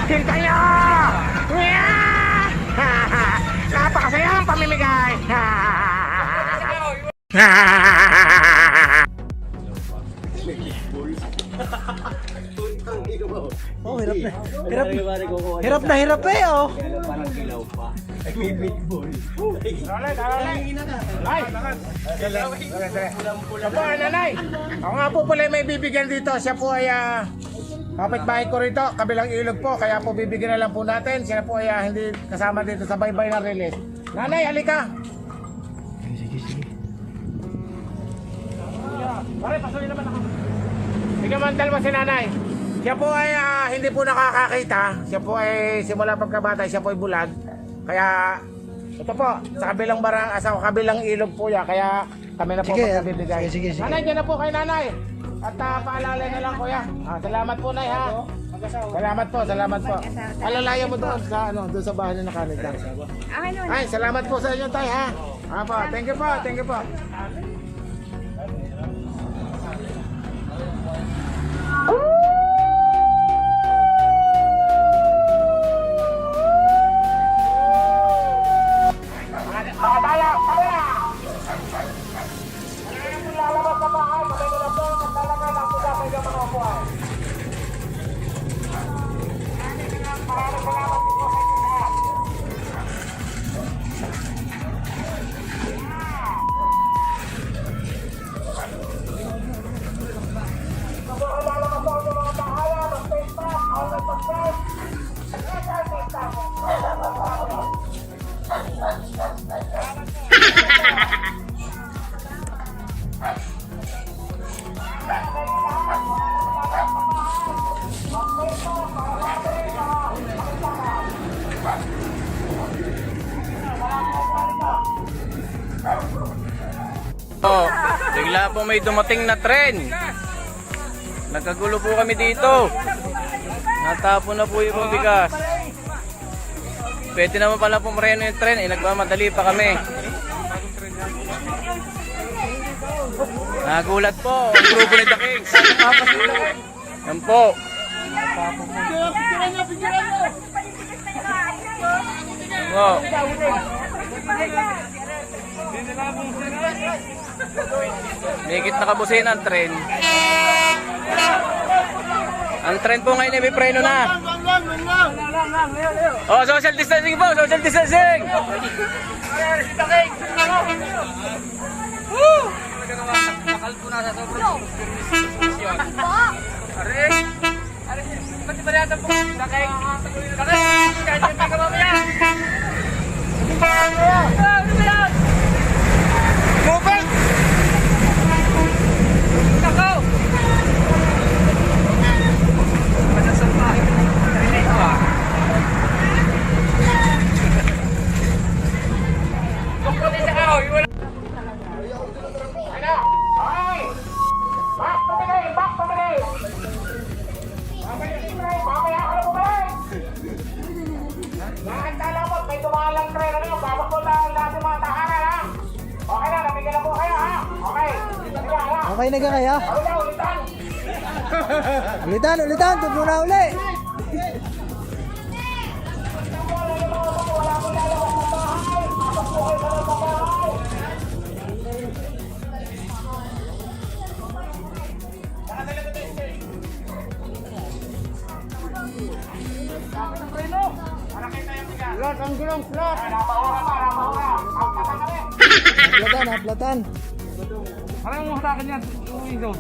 Hintayo! Napakasayang pamimigay! Oh, hirap na. Hirap na hirap eh, oh. Parang kilaw pa. Ay! Siya po, nanay! Ako nga po pala may bibigyan dito. Siya po ay kapitbahay ko rito, kabilang ilog po. Kaya po bibigyan na lang po natin. Siya po ay hindi kasama dito sa baybay na release. Nanay, halika! Sige. Pare, pasunin naman ako. Bigyan man dalma si nanay. Siya po ay hindi po nakakakita. Siya po ay simula pagkabata, siya po ay bulag. Kaya ito po, sa kabilang sa kabilang ilog po yan. Kaya kami na po magbibigay. Sige. Nanay, dyan na po kay nanay. At paalala na lang kuya. Salamat po nay ha. Salamat po. Alalayan mo doon sa doon sa bahay na nakanita. Ay, salamat po sa inyo tay ha. Thank you po. Bigla po may dumating na tren. Nagkagulo po kami dito. Natapon na po yung bigas. Pwede naman pala po mareno yung tren. Nagmamadali pa kami. Nagulat po ang grupo ni The Kings. Yan po. Wow. Higit nakabusin ang tren. Ang tren po ngayon ay may preno na. Oh, social distancing po, social distancing. Nakal po na sa sobrang pati ba natin po? Sakay! Kahit yung taga mamaya! Ano ba yan? Moving! Nako! Panasan pa! Narinig ko ah! Kukunin sa kao! Ano? Okay! Back to the game! Mamaya ka na bumalik! Bakit kalamot? May tumalang tren ano? Babakot ang lahat ng mga tahanan ha? Okay na, nabigyan na po kayo ha? Okay! Okay na ka kaya? Ulitan, tut muna uli. Flat, ang gulong, flat! Naplatan. Parang mo sa akin yan, uwi doon.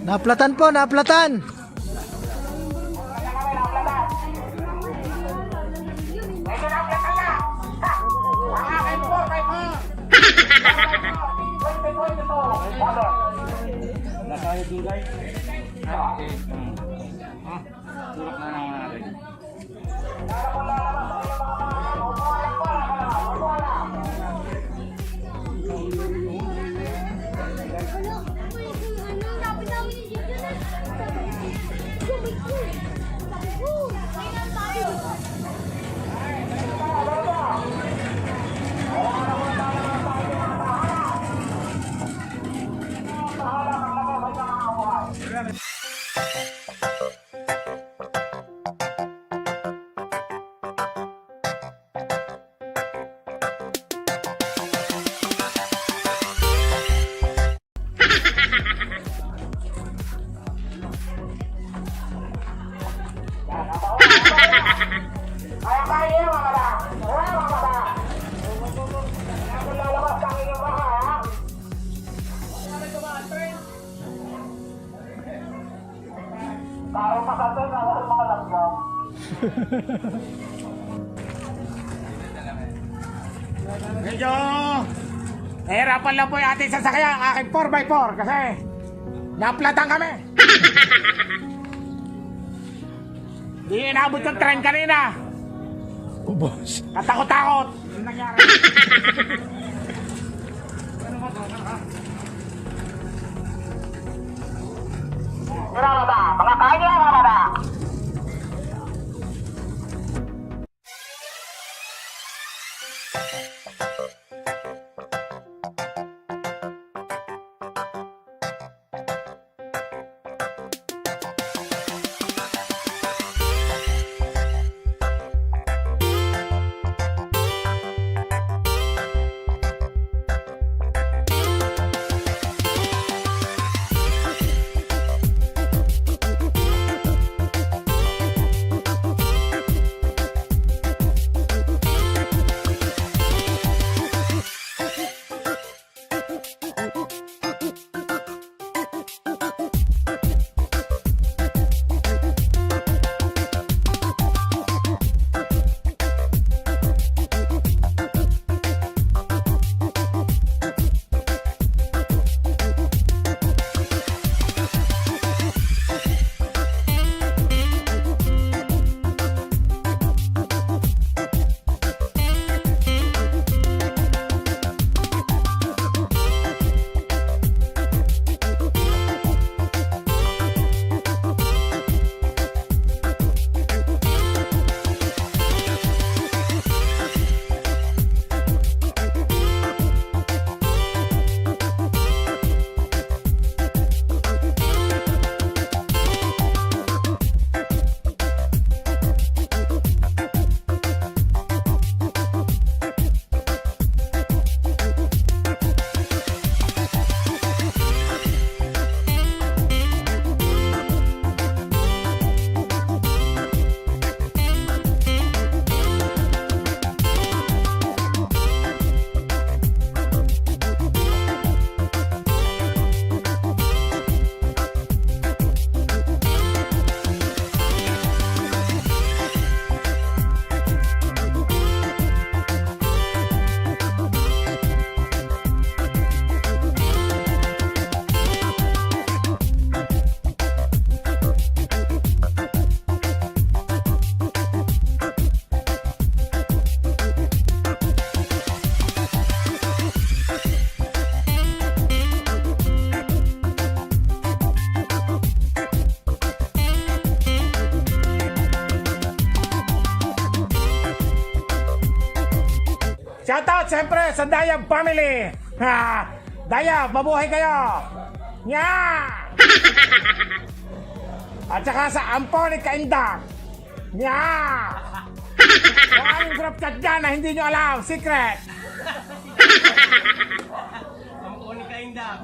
Naplatan po, naplatan. Nakaya dulay. Tulak na naman natin. Medyo nahirapan lang po yung ating sasakyan, ang aking 4x4 kasi naplatan kami. Di inabot yung tren kanina. Ubos. Katakot-takot. Yung nangyari. Mga bata, mga kanya mga bata. Shoutout siyempre sa Dayab family. Ha, Dayab, mabuhay kayo. Nya! At saka sa Ampon Kaindak. Nya! Yung aming group chat dyan na hindi nyo alam, secret. Ampon Kaindak.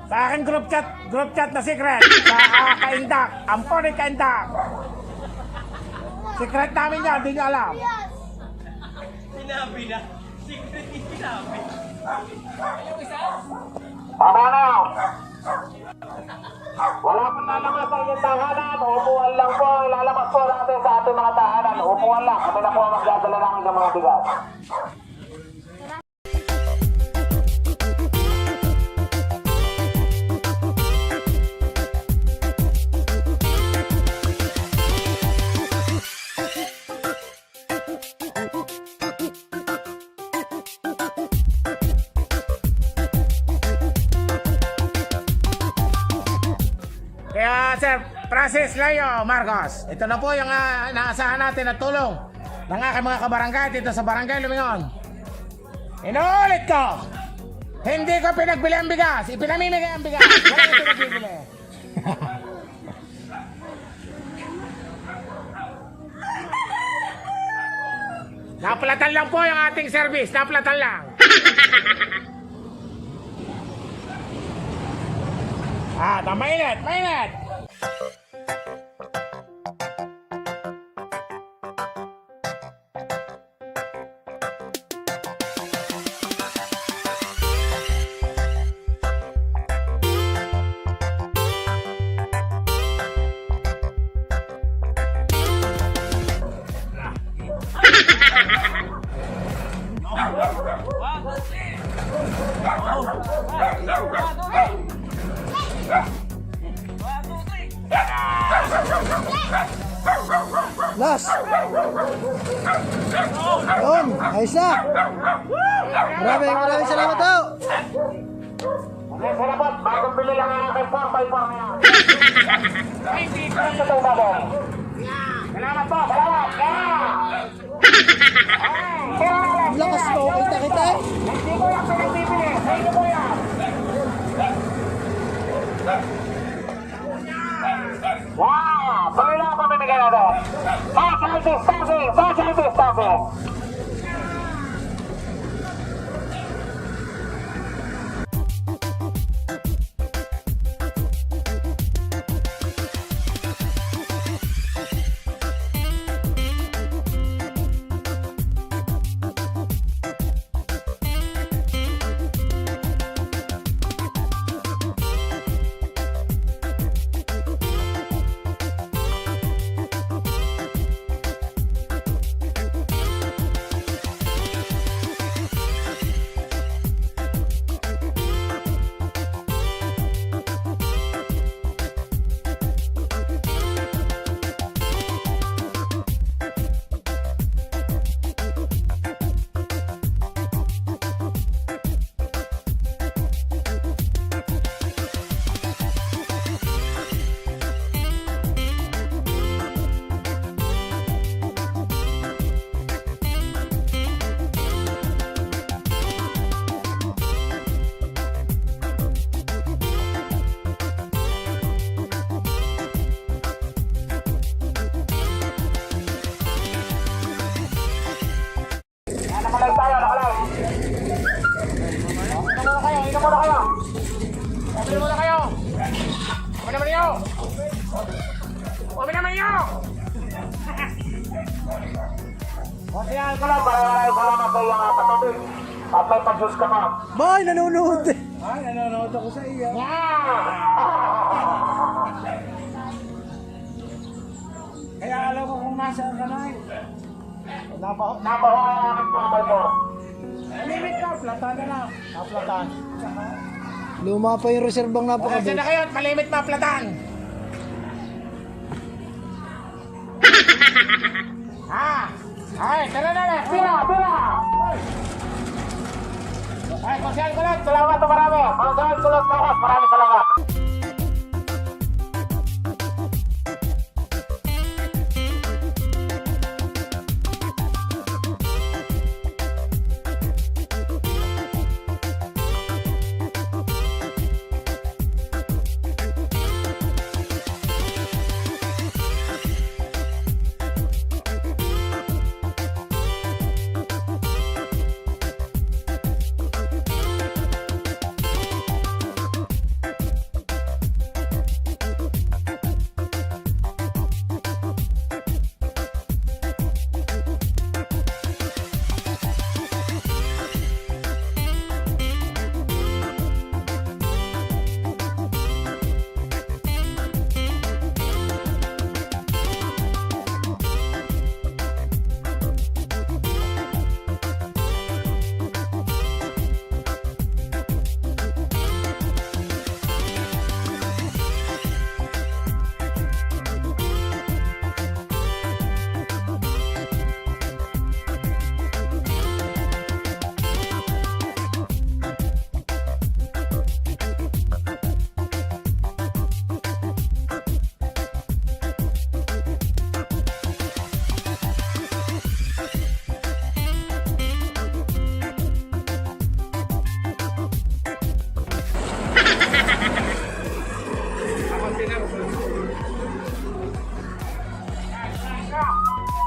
Sa aking group chat na secret. Sa Kaindak, Ampon Kaindak. Secret namin yan, hindi nyo alam. Sinabi na. Secret is sinabi. Tama na! Wala pong lalabas sa inyong tahanan. Upuan lang po. Ilalabas po natin sa ating mga tahanan. Upuan lang. Kami na po ang magdadala namin ng mga bigas. Kaya Sir Francis Layo Marcos, ito na po yung naasahan natin na tulong ng aking mga kabarangay dito sa Barangay Lumingon. Inuulit ko, hindi ko pinagbili ang bigas, ipinamimigay ang bigas. Wala ko pinagbibili. Napulatan lang po yung ating service, napulatan lang. Mainit, mainit. Last. Yun, ayos na. Maraming salamat daw. Okay, salamat. Bagong bili lang ang aking 4x4 na yan. Ay, hindi ko lang ito bagay. Salamat po, salamat. Ang lakas mo, kita eh. Hindi ko lang pinagbibili. Hindi ko yan. Wow! Pagkala ako pamimigay natin. Facilities. Nakalay tayo, nakalay. Inom muna kayo. Inom muna kayo. Uwi naman niyo. Uwi naman niyo. Kasiyahan ko lang, para salamat sa iyong patubig. At may pag-juice ka pa. Boy, nanonood eh. Ay, nanonood ako sa iyo. Kaya alam ko kung nasaan ka na eh. Nabaho ang aming tumbay mo. Limit ka, plata na lang. Naplatan. Luma pa yung reserbang Pasensya napakabit. na kayo at malimit maplatan. Ay, tara na. Pila. Ay, konsyan ko lang. Salamat na marami. Konsyan ko lang. Maraming salamat.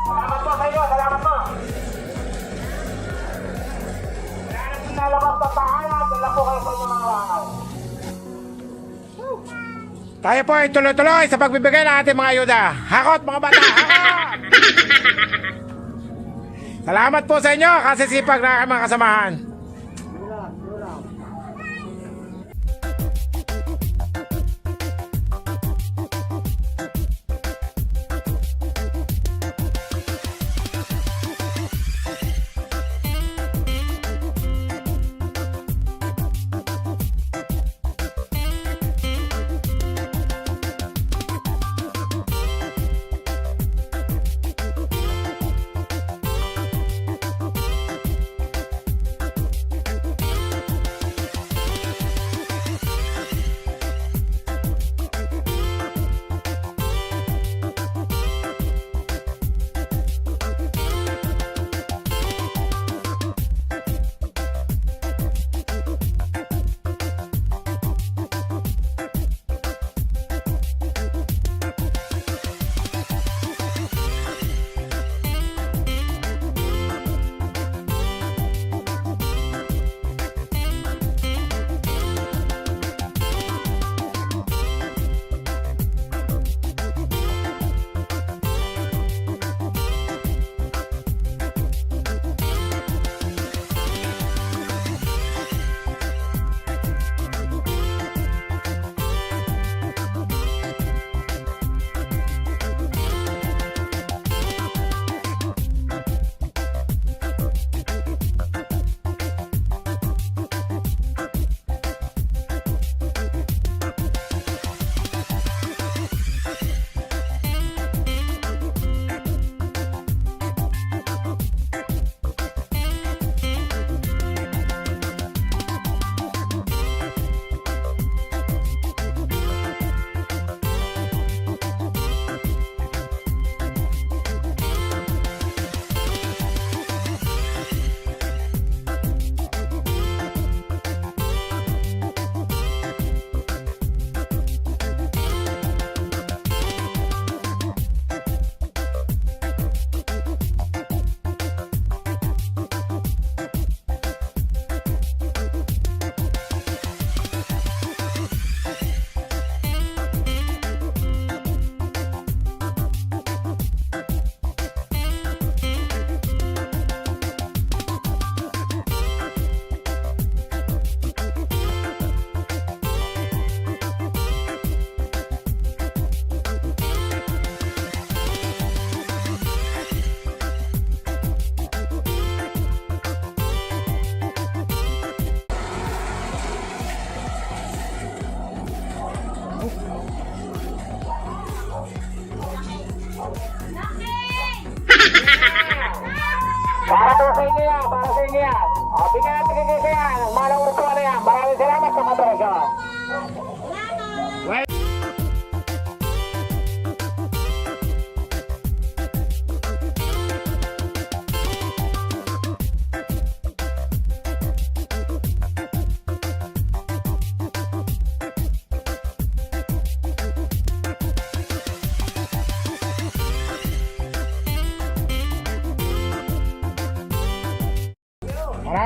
Salamat po sa inyo, salamat po. Nalabas sa tahanan, dala po kayo sa inyong mga bahay. Tayo po ay tuloy-tuloy sa pagbibigay ng ating mga ayuda. Hakot mga bata, hakot! Salamat po sa inyo kasi sipag na mga kasamahan.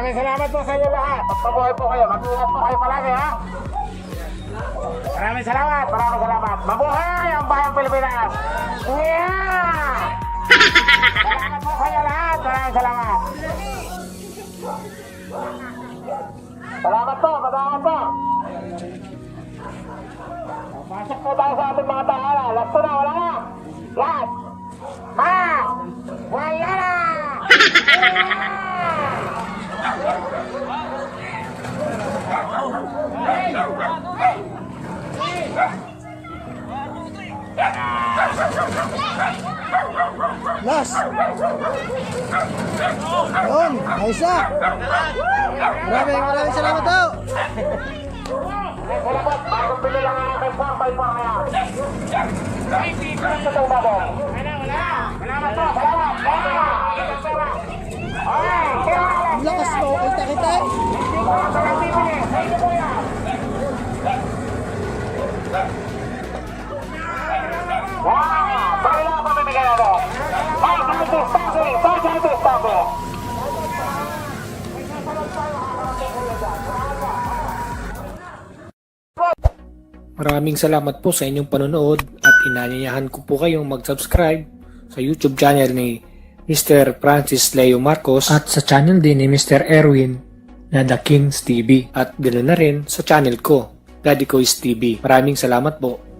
Maraming salamat po sa inyo lahat. Pagpabuhay po kayo. Mag-ingat po kayo palagi, ha? Maraming salamat. Mabuhay ang bayang Pilipinas. Yeah! Salamat po sa inyo lahat. Maraming salamat. Salamat po. Pasok po tayo sa ating mga tahanan. Last na, wala na. Last. Wala na. Last. Yun, ayos na. Maraming salamat daw. Salamat. Bagong pili lang ang aking 4x4 kaya. Hindi ko lang sa bagong. Salamat po. Salamat. Ang lakas mo, kita eh. Hindi ko lang sa nagbibili. Thank you po yan. Wow! Bali lang pamimigay natin. Thank you. Maraming salamat po sa inyong panonood at inanyayahan ko po kayong mag-subscribe sa YouTube channel ni Mr. Francis Leo Marcos at sa channel din ni Mr. Erwin na The Kings TV at ganoon na rin sa channel ko, Daddy Kois TV. Maraming salamat po.